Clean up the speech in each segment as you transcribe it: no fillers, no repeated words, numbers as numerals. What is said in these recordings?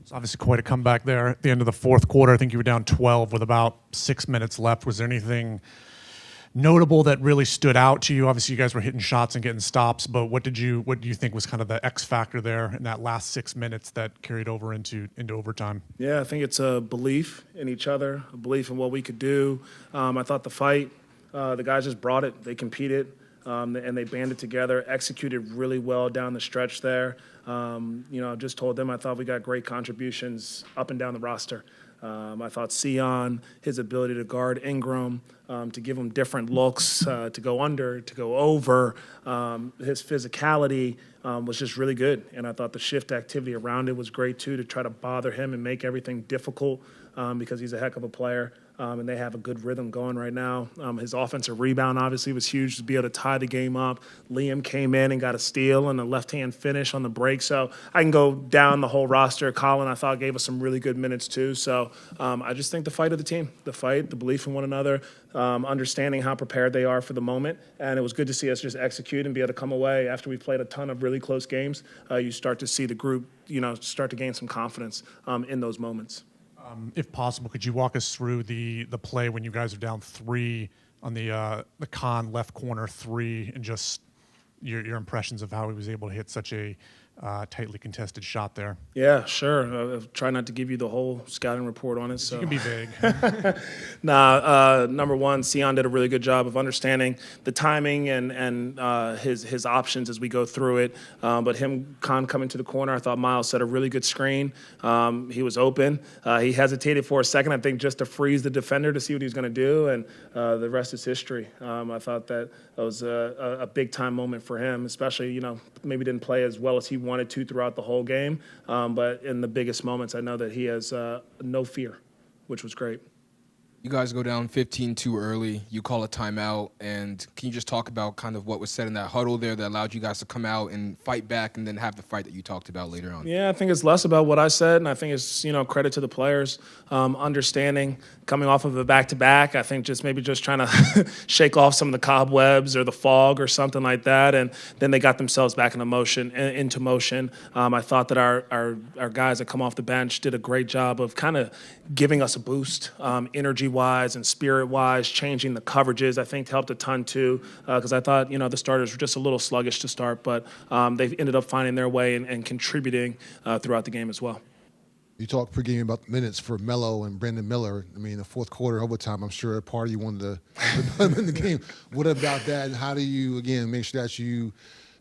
It's obviously quite a comeback there at the end of the fourth quarter. I think you were down 12 with about 6 minutes left. Was there anything notable that really stood out to you? Obviously, you guys were hitting shots and getting stops, but what do you think was kind of the X factor there in that last 6 minutes that carried over into overtime? Yeah, I think it's a belief in each other, a belief in what we could do. I thought the fight, the guys just brought it. They competed, and they banded together, executed really well down the stretch there. Just told them I thought we got great contributions up and down the roster. I thought Sion, his ability to guard Ingram, to give him different looks, to go under, to go over, his physicality was just really good. And I thought the shift activity around it was great, too, to try to bother him and make everything difficult because he's a heck of a player. And they have a good rhythm going right now. His offensive rebound obviously was huge to be able to tie the game up. Liam came in and got a steal and a left-hand finish on the break. So I can go down the whole roster. Colin, I thought, gave us some really good minutes too. So I just think the fight of the team, the fight, the belief in one another, understanding how prepared they are for the moment. And it was good to see us just execute and be able to come away after we played a ton of really close games. You start to see the group, start to gain some confidence in those moments. If possible, could you walk us through the play when you guys are down 3 on the Con left corner 3, and just your impressions of how he was able to hit such a tightly contested shot there? Yeah, sure. I'll try not to give you the whole scouting report on it. So. You can be vague. Number one, Sion did a really good job of understanding the timing and his options as we go through it. But him coming to the corner, I thought Miles set a really good screen. He was open. He hesitated for a second, I think, just to freeze the defender to see what he was going to do, and the rest is history. I thought that was a big-time moment for him, especially, maybe didn't play as well as he wanted to throughout the whole game. But in the biggest moments, I know that he has no fear, which was great. You guys go down 15 too early. You call a timeout. And can you just talk about kind of what was said in that huddle there that allowed you guys to come out and fight back and then have the fight that you talked about later on? Yeah, I think it's less about what I said, and I think it's, credit to the players, understanding, coming off of a back-to-back. I think just trying to shake off some of the cobwebs or the fog or something like that, and then they got themselves back into motion. I thought that our guys that come off the bench did a great job of kind of giving us a boost, energy-wise and spirit-wise, changing the coverages. I think helped a ton too, because I thought the starters were just a little sluggish to start, but they've ended up finding their way and contributing throughout the game as well. You talked pregame about the minutes for Melo and Brandon Miller. I mean, the fourth quarter overtime, I'm sure part of you wanted to put them in the game. What about that, and how do you, again, make sure that you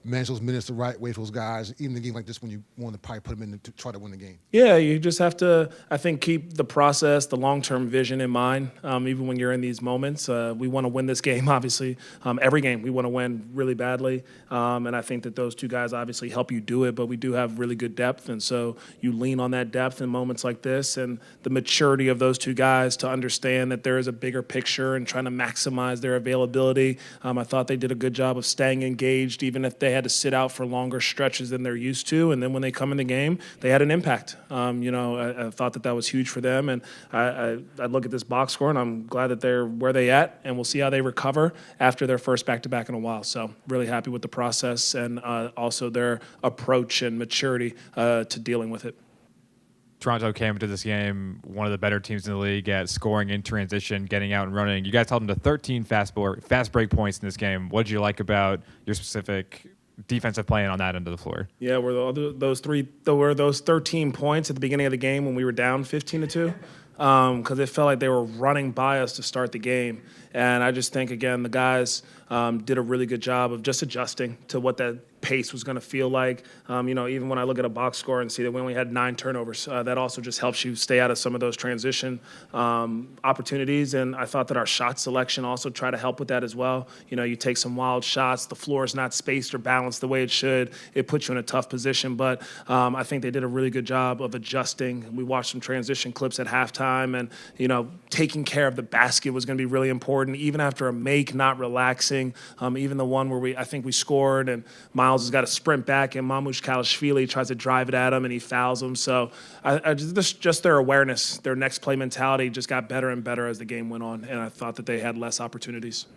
manage those minutes the right way for those guys, even in a game like this when you want to probably put them in to try to win the game? Yeah, you just have to, I think, keep the process, the long-term vision in mind, even when you're in these moments. We want to win this game, obviously. Every game we want to win really badly, and I think that those two guys obviously help you do it, but we do have really good depth, and so you lean on that depth in moments like this and the maturity of those two guys to understand that there is a bigger picture and trying to maximize their availability. I thought they did a good job of staying engaged, even if they had to sit out for longer stretches than they're used to, and then when they come in the game, they had an impact. I thought that was huge for them, and I look at this box score, and I'm glad that they're where they at, and we'll see how they recover after their first back-to-back in a while. So really happy with the process and also their approach and maturity to dealing with it. Toronto came into this game one of the better teams in the league at scoring in transition, getting out and running. You guys held them to 13 fast break points in this game. What did you like about your specific defensive playing on that end of the floor? Yeah, were those 13 points at the beginning of the game when we were down 15-2? Because it felt like they were running by us to start the game. And I just think, again, the guys did a really good job of just adjusting to what that pace was going to feel like. Even when I look at a box score and see that we only had 9 turnovers, that also just helps you stay out of some of those transition opportunities. And I thought that our shot selection also tried to help with that as well. You take some wild shots, the floor is not spaced or balanced the way it should. It puts you in a tough position. But I think they did a really good job of adjusting. We watched some transition clips at halftime, and, taking care of the basket was going to be really important. Even after a make, not relaxing. Even the one where I think we scored and Miles has got to sprint back, and Mamouche Kalashvili tries to drive it at him, and he fouls him. So I just their awareness, their next play mentality just got better and better as the game went on, and I thought that they had less opportunities.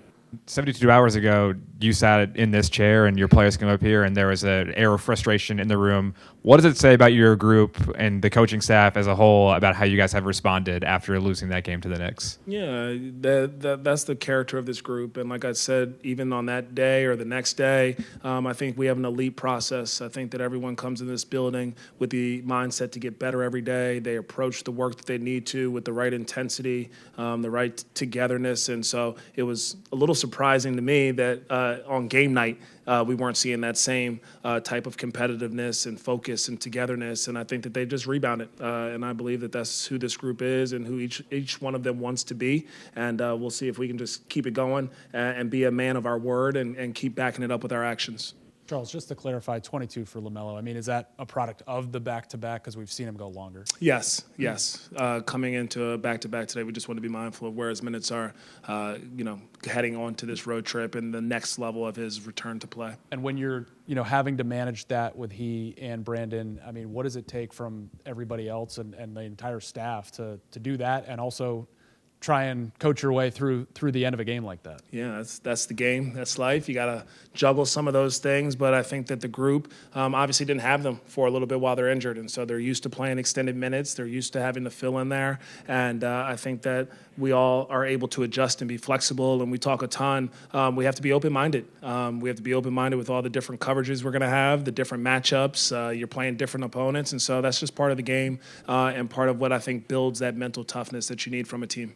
72 hours ago, you sat in this chair and your players came up here and there was an air of frustration in the room. What does it say about your group and the coaching staff as a whole about how you guys have responded after losing that game to the Knicks? Yeah, that's the character of this group. And like I said, even on that day or the next day, I think we have an elite process. I think that everyone comes in this building with the mindset to get better every day. They approach the work that they need to with the right intensity, the right togetherness. And so it was a little surprising to me that on game night, we weren't seeing that same type of competitiveness and focus and togetherness. And I think that they just rebounded. And I believe that that's who this group is and who each one of them wants to be. And we'll see if we can just keep it going and be a man of our word and keep backing it up with our actions. Charles, just to clarify, 22 for LaMelo. I mean, is that a product of the back-to-back? Because we've seen him go longer. Yes. Coming into a back-to-back today, we just want to be mindful of where his minutes are, heading on to this road trip and the next level of his return to play. And when you're, having to manage that with he and Brandon, I mean, what does it take from everybody else and the entire staff to do that and also try and coach your way through the end of a game like that? Yeah, that's the game. That's life. You got to juggle some of those things, but I think that the group obviously didn't have them for a little bit while they're injured, and so they're used to playing extended minutes. They're used to having to fill in there, and I think that we all are able to adjust and be flexible, and we talk a ton. We have to be open-minded. We have to be open-minded with all the different coverages we're going to have, the different matchups. You're playing different opponents, and so that's just part of the game and part of what I think builds that mental toughness that you need from a team.